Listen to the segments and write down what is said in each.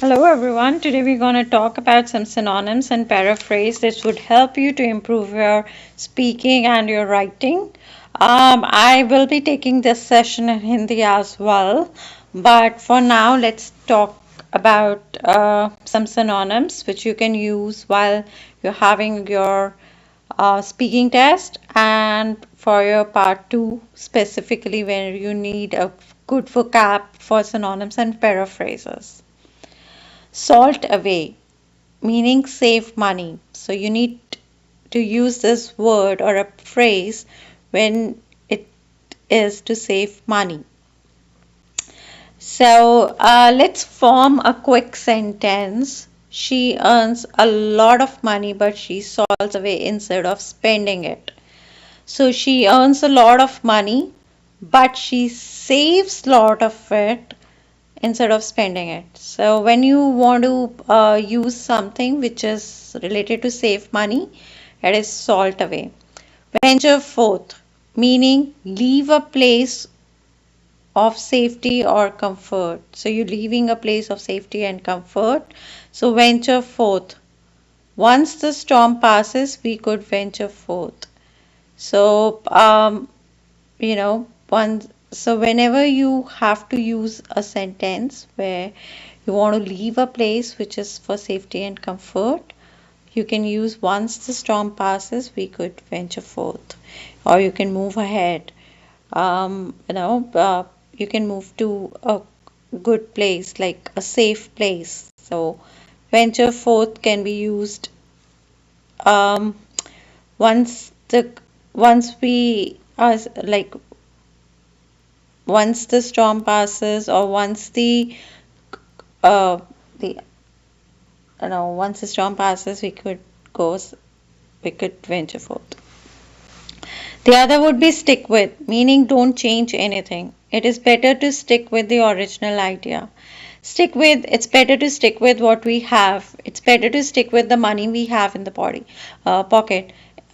Hello everyone. Today we're going to talk about some synonyms and paraphrase that would help you to improve your speaking and your writing. I will be taking this session in Hindi as well, but for now let's talk about some synonyms which you can use while you're having your speaking test and for your part 2 specifically where you need a good vocab for synonyms and paraphrases. Salt away, meaning save money. So you need to use this word or a phrase when it is to save money. So let's form a quick sentence. She earns a lot of money, but she salts away instead of spending it. So she earns a lot of money, but she saves a lot of it instead of spending it. So when you want to use something which is related to save money, it is salt away. Venture forth, meaning leave a place of safety or comfort. So you're leaving a place of safety and comfort. So venture forth. Once the storm passes, we could venture forth. So so whenever you have to use a sentence where you want to leave a place which is for safety and comfort, you can use once the storm passes, we could venture forth, or you can move ahead. You can move to a good place, like a safe place. So venture forth can be used um, once the once we are like once the storm passes, or once the once the storm passes, we could venture forth. The other would be stick with, meaning don't change anything. It is better to stick with the original idea. It's better to stick with what we have. It's better to stick with the money we have in the pocket.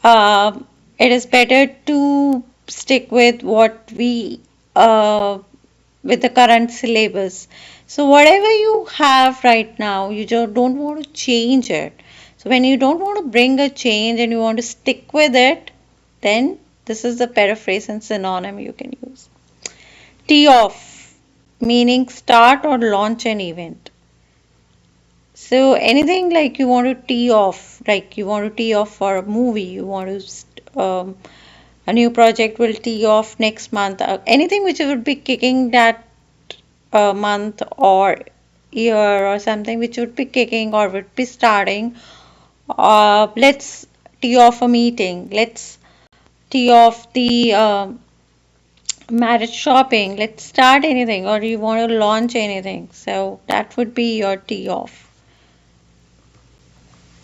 It is better to stick with what with the current syllabus. So whatever you have right now, you just don't want to change it. So when you don't want to bring a change and you want to stick with it, then this is the paraphrase and synonym you can use. Tee off, meaning start or launch an event. So anything like you want to tee off, like you want to tee off for a movie, you want to a new project will tee off next month. Anything which would be kicking that month or year or something which would be kicking or would be starting. Let's tee off a meeting. Let's tee off the marriage shopping. Let's start anything, or you want to launch anything. So that would be your tee off.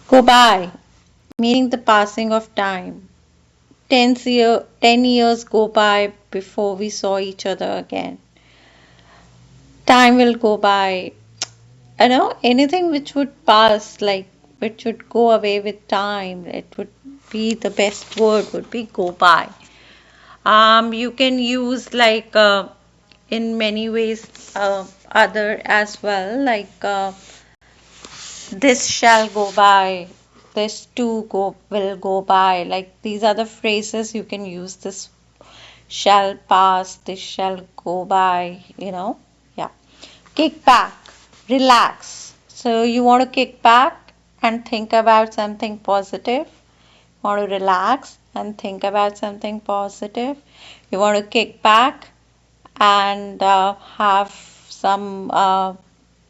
Go by, meaning the passing of time. 10 years go by before we saw each other again. Time will go by. Anything which would pass, like which would go away with time, it would be the best word would be go by. You can use like in many ways other as well, like this shall go by, this too will go by. Like these are the phrases you can use. This shall pass, this shall go by, Yeah. Kick back, relax. So you want to kick back and think about something positive. You want to relax and think about something positive. You want to kick back and have some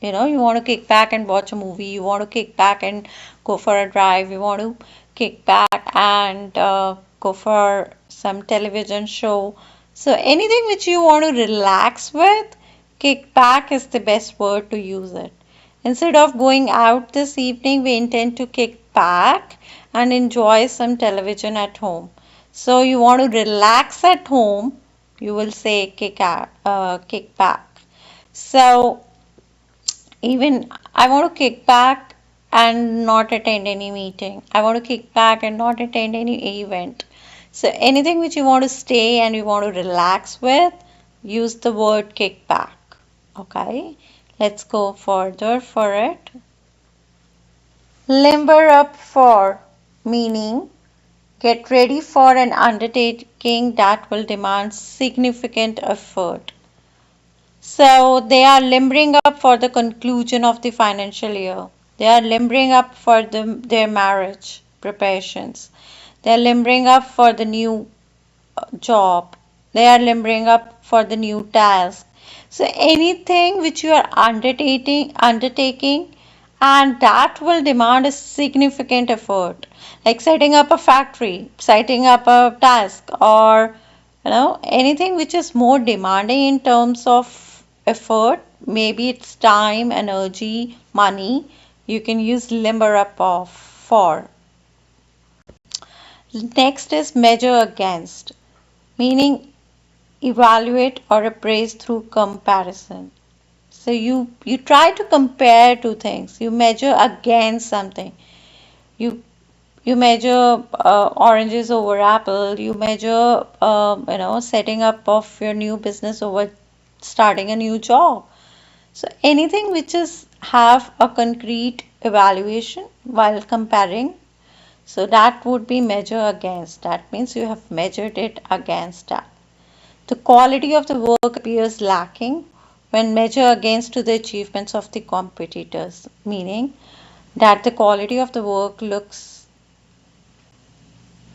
you want to kick back and watch a movie. You want to kick back and go for a drive. You want to kick back and go for some television show. So anything which you want to relax with, kick back is the best word to use it. Instead of going out this evening, we intend to kick back and enjoy some television at home. So you want to relax at home, you will say kick back. So even I want to kick back and not attend any meeting. I want to kick back and not attend any event. So anything which you want to stay and you want to relax with, use the word kick back. Okay. Let's go further for it. Limber up for, meaning get ready for an undertaking that will demand significant effort. So they are limbering up for the conclusion of the financial year. They are limbering up for their marriage preparations. They are limbering up for the new job. They are limbering up for the new task. So anything which you are undertaking and that will demand a significant effort, like setting up a factory, setting up a task, or anything which is more demanding in terms of effort, maybe it's time, energy, money, you can use limber up of for. Next is measure against, meaning evaluate or appraise through comparison. So you try to compare two things. You measure against something. You you measure oranges over apple. You measure setting up of your new business over starting a new job. So anything which is have a concrete evaluation while comparing. So that would be measure against. That means you have measured it against that. The quality of the work appears lacking when measured against to the achievements of the competitors, meaning that the quality of the work looks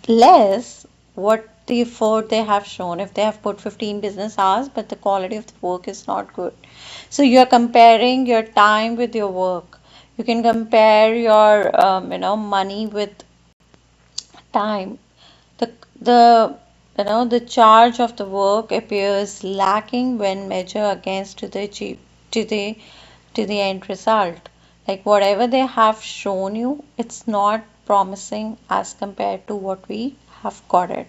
less what the effort they have shown. If they have put 15 business hours, but the quality of the work is not good. So you're comparing your time with your work. You can compare your money with time. The the charge of the work appears lacking when measured against to the to the end result. Like whatever they have shown you, it's not promising as compared to what we have got it.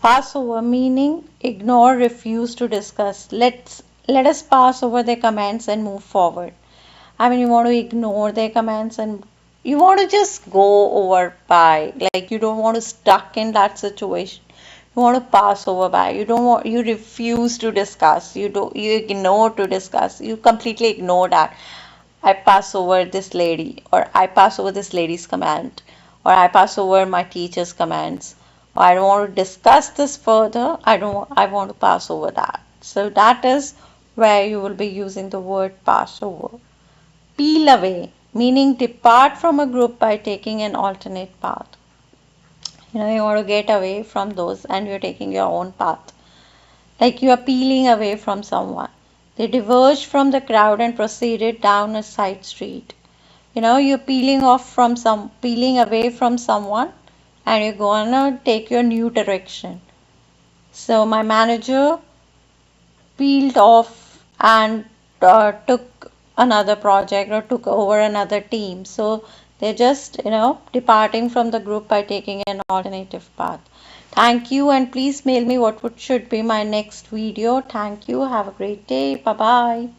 Pass over, meaning ignore, refuse to discuss. Let us pass over their comments and move forward. I mean, you want to ignore their comments and you want to just go over by, like you don't want to stuck in that situation. You want to pass over by. You refuse to discuss. You ignore to discuss. You completely ignore that. I pass over this lady, or I pass over this lady's comment, or I pass over my teacher's comments, or I don't want to discuss this further. I want to pass over that. So that is where you will be using the word pass over. Peel away, meaning depart from a group by taking an alternate path. You want to get away from those and you're taking your own path. Like you are peeling away from someone. They diverged from the crowd and proceeded down a side street. You're peeling away from someone and you're gonna take your new direction. So my manager peeled off and took another project or took over another team. So they're just, departing from the group by taking an alternative path. Thank you, and please mail me what should be my next video. Thank you. Have a great day. Bye bye.